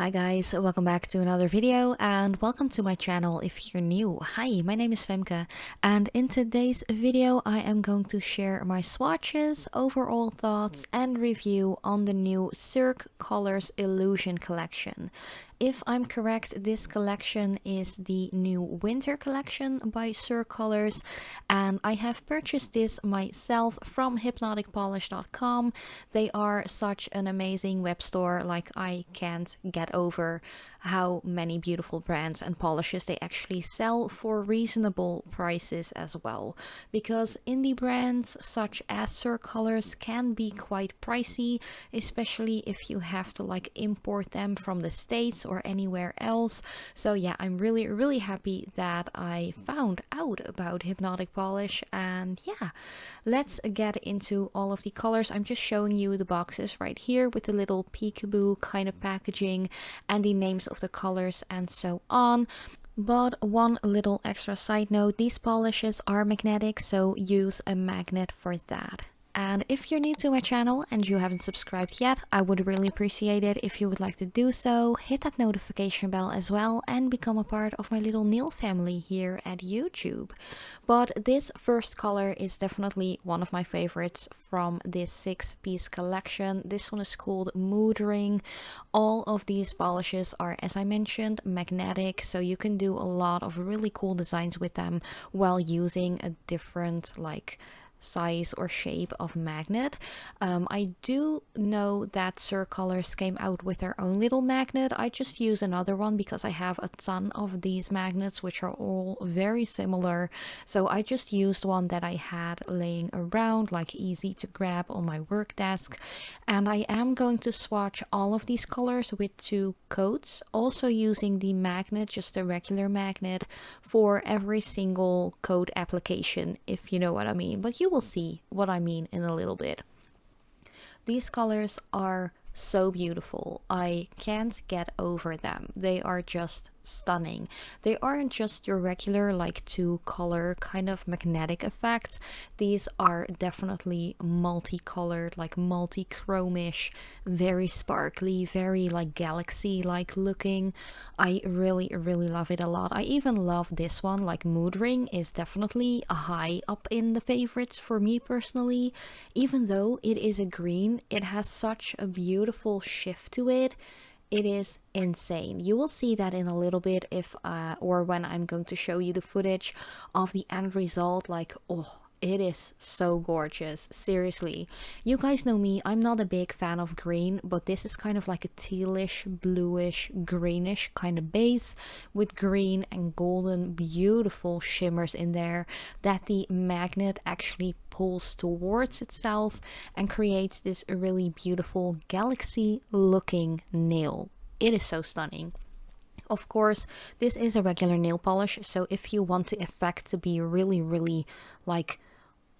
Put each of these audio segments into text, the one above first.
Hi guys, welcome back to another video and welcome to my channel if you're new. Hi, my name is Femke and in today's video I am going to share my swatches, overall thoughts and review on the new Cirque Colors Illusion collection. If I'm correct, this collection is the new winter collection by Cirque Colors and I have purchased this myself from hypnoticpolish.com. They are such an amazing web store, like I can't get over how many beautiful brands and polishes they actually sell for reasonable prices as well. Because indie brands such as Cirque Colors can be quite pricey, especially if you have to import them from the States or anywhere else. So yeah, I'm really happy that I found out about Hypnotic Polish, and yeah, let's get into all of the colors. I'm just showing you the boxes right here with the little peekaboo kind of packaging and the names of the colors and so on. But one little extra side note, these polishes are magnetic, so use a magnet for that. And if you're new to my channel and you haven't subscribed yet, I would really appreciate it if you would like to do so. Hit that notification bell as well and become a part of my little nail family here at YouTube. But this first color is definitely one of my favorites from this 6-piece collection. This one is called Mood Ring. All of these polishes are, as I mentioned, magnetic, so you can do a lot of really cool designs with them while using a different size or shape of magnet. I do know that Cirque Colors came out with their own little magnet. I just use another one because I have a ton of these magnets which are all very similar, so I just used one that I had laying around, easy to grab on my work desk. And I am going to swatch all of these colors with 2 coats, also using the magnet, just a regular magnet, for every single coat application, if you know what I mean. But you will see what I mean in a little bit. These colors are so beautiful. I can't get over them. They are just stunning. They aren't just your regular 2-color kind of magnetic effect. These are definitely multicolored, multi-chromish, very sparkly, very galaxy looking. I really love it a lot. I even love this one. Mood Ring is definitely a high up in the favorites for me personally. Even though it is a green, it has such a beautiful shift to it. It is insane. You will see that in a little bit if or when I'm going to show you the footage of the end result. Oh, it is so gorgeous. Seriously, you guys know me, I'm not a big fan of green, but this is kind of like a tealish, bluish, greenish kind of base with green and golden beautiful shimmers in there that the magnet actually pulls towards itself and creates this really beautiful galaxy looking nail. It is so stunning. Of course, this is a regular nail polish, so if you want the effect to be really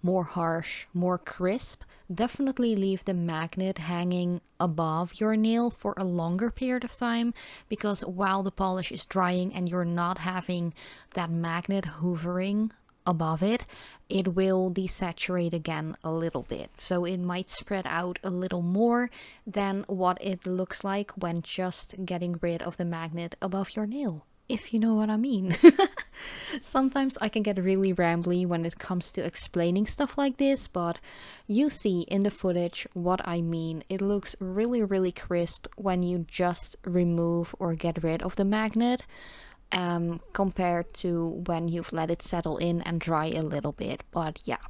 more harsh, more crisp, definitely leave the magnet hanging above your nail for a longer period of time, because while the polish is drying and you're not having that magnet hovering above it, it will desaturate again a little bit, so it might spread out a little more than what it looks like when just getting rid of the magnet above your nail, if you know what I mean. Sometimes I can get really rambly when it comes to explaining stuff like this, but you see in the footage what I mean. It looks really crisp when you just remove or get rid of the magnet, compared to when you've let it settle in and dry a little bit. But yeah,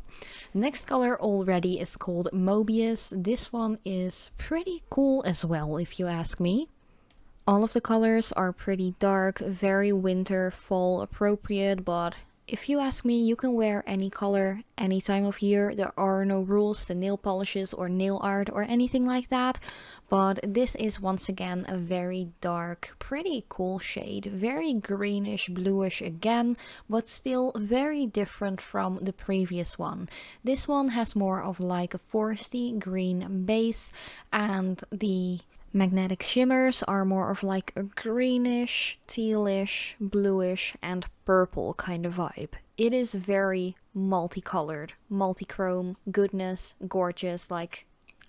next color already is called Mobius. This one is pretty cool as well, if you ask me. All of the colors are pretty dark, very winter, fall appropriate, but if you ask me, you can wear any color, any time of year. There are no rules to nail polishes or nail art or anything like that. But this is once again a very dark, pretty cool shade. Very greenish, bluish again, but still very different from the previous one. This one has more of a foresty green base, and the magnetic shimmers are more of a greenish, tealish, bluish and purple kind of vibe. It is very multicolored, multichrome, goodness, gorgeous.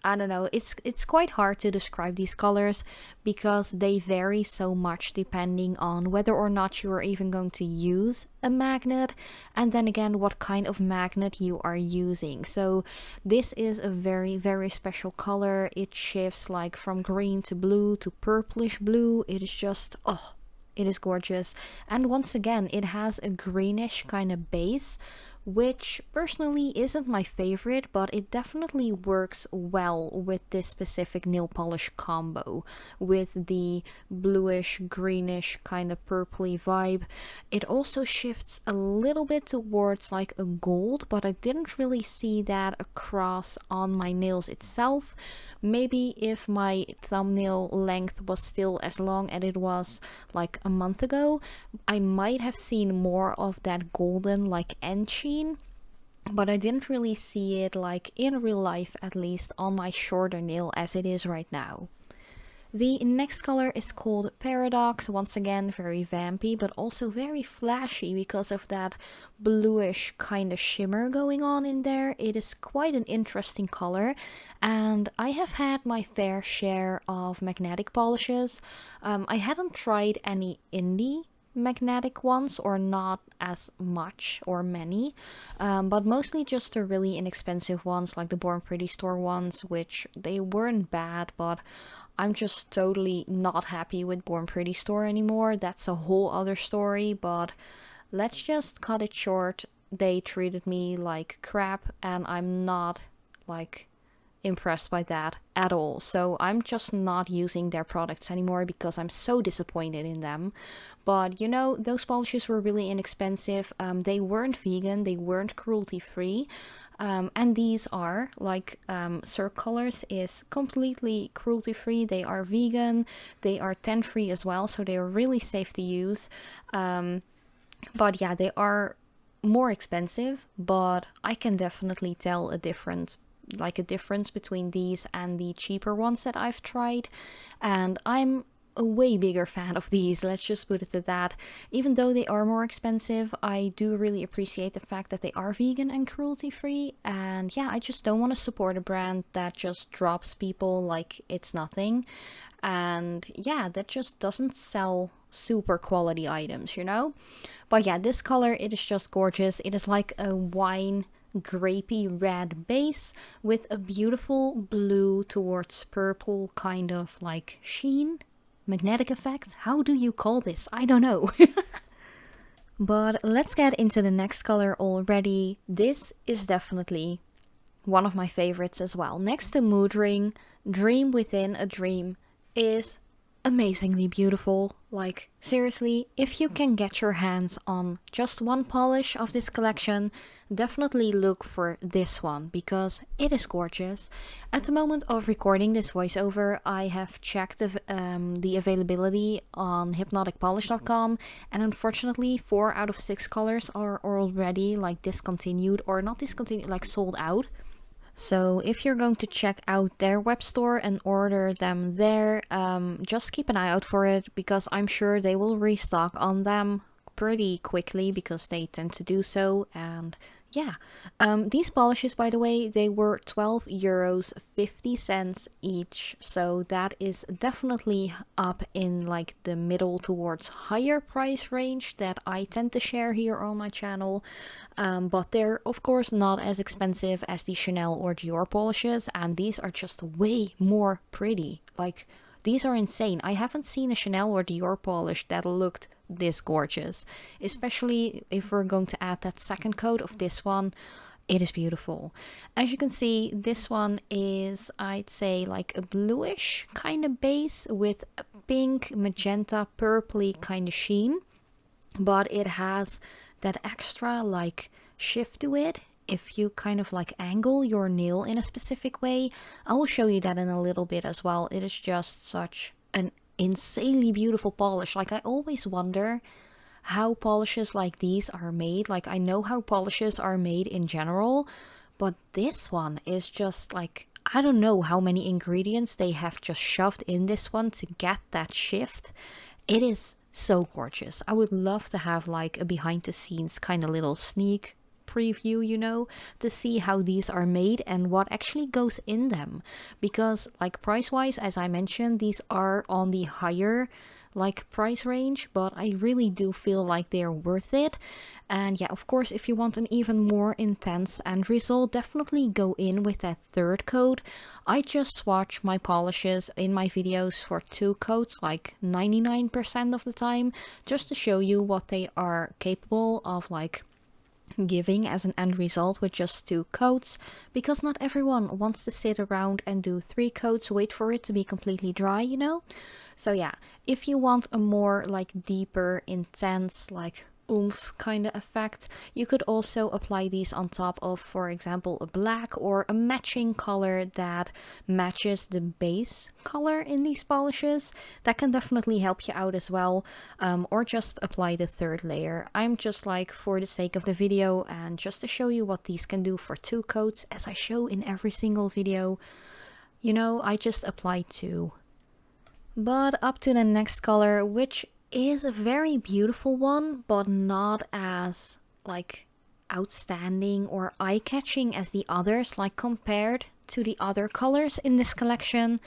I don't know, it's quite hard to describe these colors because they vary so much depending on whether or not you are even going to use a magnet, and then again what kind of magnet you are using. So this is a very, very special color. It shifts like from green to blue to purplish blue. It is just, oh, it is gorgeous. And once again, it has a greenish kind of base, which personally isn't my favorite, but it definitely works well with this specific nail polish combo with the bluish greenish kind of purpley vibe. It also shifts a little bit towards like a gold, but I didn't really see that across on my nails itself. Maybe if my thumbnail length was still as long as it was like a month ago, I might have seen more of that golden like end sheen, but I didn't really see it like in real life, at least on my shorter nail as it is right now. The next color is called Paradox. Once again, very vampy, but also very flashy because of that bluish kind of shimmer going on in there. It is quite an interesting color, and I have had my fair share of magnetic polishes. I hadn't tried any indie magnetic ones, or not as much or many, but mostly just the really inexpensive ones like the Born Pretty store ones, which they weren't bad, but I'm just totally not happy with Born Pretty store anymore. That's a whole other story, but let's just cut it short. They treated me like crap, and I'm not like impressed by that at all. So I'm just not using their products anymore because I'm so disappointed in them. But you know, those polishes were really inexpensive. They weren't vegan, they weren't cruelty free. And these are like Cirque Colors is completely cruelty free. They are vegan, they are tan free as well, so they are really safe to use. But yeah, they are more expensive, but I can definitely tell a difference between these and the cheaper ones that I've tried, and I'm a way bigger fan of these, let's just put it at that. Even though they are more expensive, I do really appreciate the fact that they are vegan and cruelty free, and yeah, I just don't want to support a brand that just drops people like it's nothing, and yeah, that just doesn't sell super quality items, you know. But yeah, this color, it is just gorgeous. It is like a wine grapey red base with a beautiful blue towards purple kind of like sheen, magnetic effect. How do you call this? I don't know. But let's get into the next color already. This is definitely one of my favorites as well. Next to Mood Ring, Dream Within a Dream is amazingly beautiful. Like seriously, if you can get your hands on just one polish of this collection, definitely look for this one because it is gorgeous. At the moment of recording this voiceover, I have checked the availability on hypnoticpolish.com, and unfortunately 4 out of 6 colors are already like discontinued, or not discontinued, like sold out. So if you're going to check out their web store and order them there, just keep an eye out for it because I'm sure they will restock on them pretty quickly because they tend to do so. And yeah, these polishes, by the way, they were €12.50 each, so that is definitely up in like the middle towards higher price range that I tend to share here on my channel. But they're of course not as expensive as the Chanel or Dior polishes, and these are just way more pretty. Like, these are insane. I haven't seen a Chanel or Dior polish that looked this gorgeous, especially if we're going to add that second coat of this one. It is beautiful. As you can see, this one is, I'd say, like a bluish kind of base with a pink, magenta, purpley kind of sheen, but it has that extra like shift to it if you kind of like angle your nail in a specific way. I will show you that in a little bit as well. It is just such an insanely beautiful polish. Like, I always wonder how polishes like these are made. Like, I know how polishes are made in general, but this one is just like, I don't know how many ingredients they have just shoved in this one to get that shift. It is so gorgeous. I would love to have like a behind the scenes kind of little sneak preview, you know, to see how these are made and what actually goes in them. Because like price wise, as I mentioned, these are on the higher like price range, but I really do feel like they're worth it. And yeah, of course, if you want an even more intense end result, definitely go in with that third coat. I just swatch my polishes in my videos for 2 coats like 99% of the time, just to show you what they are capable of like giving as an end result with just 2 coats, because not everyone wants to sit around and do 3 coats, wait for it to be completely dry, you know. So yeah, if you want a more like deeper, intense, like oomph kind of effect, you could also apply these on top of, for example, a black or a matching color that matches the base color in these polishes. That can definitely help you out as well. Or just apply the third layer. I'm just like, for the sake of the video and just to show you what these can do for 2 coats, as I show in every single video, you know, I just apply 2. But up to the next color, which is a very beautiful one, but not as like outstanding or eye-catching as the others, like compared to the other colors in this collection.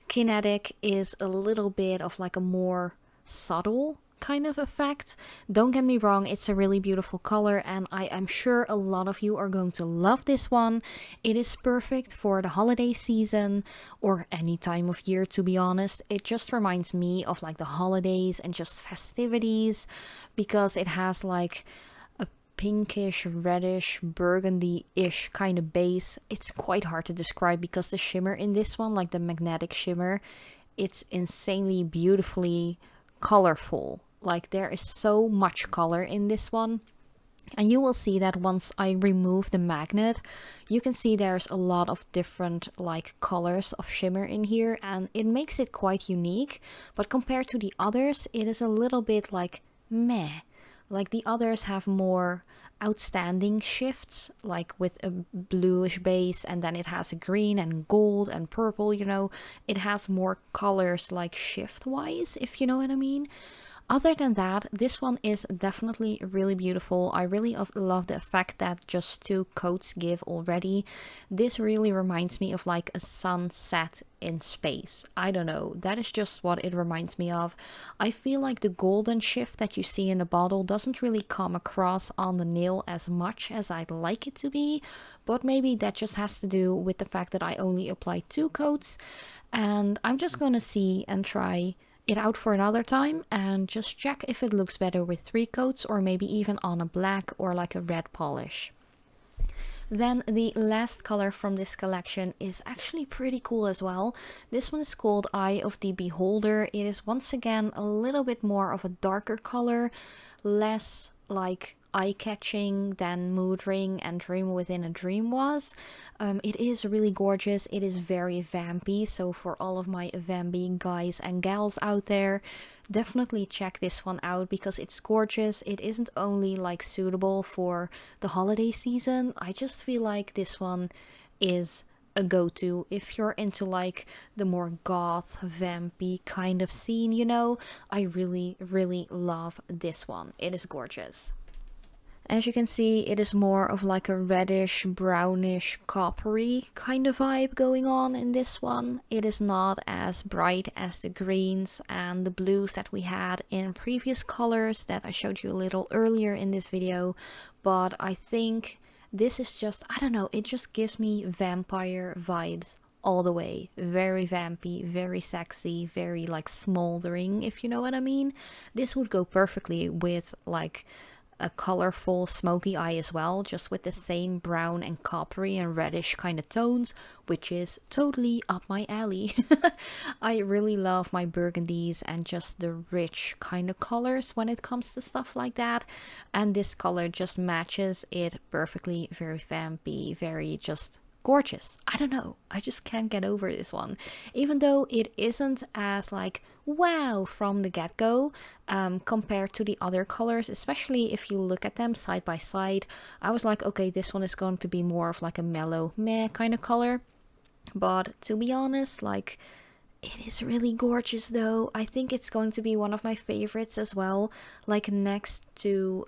Kinetic is a little bit of like a more subtle kind of effect. Don't get me wrong, it's a really beautiful color and I am sure a lot of you are going to love this one. It is perfect for the holiday season or any time of year, to be honest. It just reminds me of like the holidays and just festivities, because it has like a pinkish, reddish, burgundy-ish kind of base. It's quite hard to describe because the shimmer in this one, like the magnetic shimmer, it's insanely beautifully colorful. Like there is so much color in this one, and you will see that once I remove the magnet, you can see there's a lot of different like colors of shimmer in here, and it makes it quite unique. But compared to the others, it is a little bit like meh. Like the others have more outstanding shifts, like with a bluish base and then it has a green and gold and purple, you know. It has more colors like shift wise, if you know what I mean. Other than that, this one is definitely really beautiful. I really love the effect that just 2 coats give already. This really reminds me of like a sunset in space. I don't know, that is just what it reminds me of. I feel like the golden shift that you see in the bottle doesn't really come across on the nail as much as I'd like it to be, but maybe that just has to do with the fact that I only apply 2 coats, and I'm just gonna see and try it out for another time and just check if it looks better with 3 coats or maybe even on a black or like a red polish. Then the last color from this collection is actually pretty cool as well. This one is called Eye of the Beholder. It is once again a little bit more of a darker color, less like eye-catching than Mood Ring and Dream Within a Dream was. It is really gorgeous. It is very vampy, so for all of my vampy guys and gals out there, definitely check this one out because it's gorgeous. It isn't only like suitable for the holiday season. I just feel like this one is a go-to if you're into like the more goth vampy kind of scene, you know. I really love this one. It is gorgeous. As you can see, it is more of like a reddish, brownish, coppery kind of vibe going on in this one. It is not as bright as the greens and the blues that we had in previous colors that I showed you a little earlier in this video, but I think this is just, I don't know, it just gives me vampire vibes all the way. Very vampy, very sexy, very like smoldering, if you know what I mean. This would go perfectly with like a colorful smoky eye as well, just with the same brown and coppery and reddish kind of tones, which is totally up my alley. I really love my burgundies and just the rich kind of colors when it comes to stuff like that, and this color just matches it perfectly. Very vampy, very just gorgeous. I don't know, I just can't get over this one, even though it isn't as like wow from the get-go compared to the other colors, especially if you look at them side by side. I was like, okay, this one is going to be more of like a mellow meh kind of color, but to be honest, like It is really gorgeous though. I think it's going to be one of my favorites as well. Like next to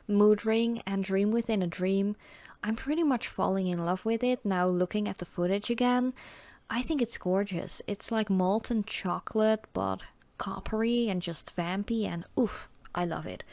Mood Ring and Dream Within a Dream. I'm pretty much falling in love with it now looking at the footage again. I think it's gorgeous. It's like molten chocolate but coppery and just vampy, and oof, I love it.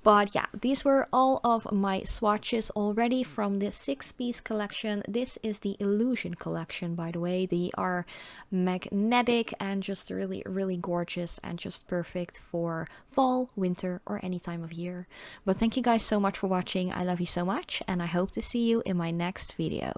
But yeah, these were all of my swatches already from the 6-piece collection. This is the Illusion collection, by the way. They are magnetic and just really, really gorgeous and just perfect for fall, winter, or any time of year. But thank you guys so much for watching. I love you so much, and I hope to see you in my next video.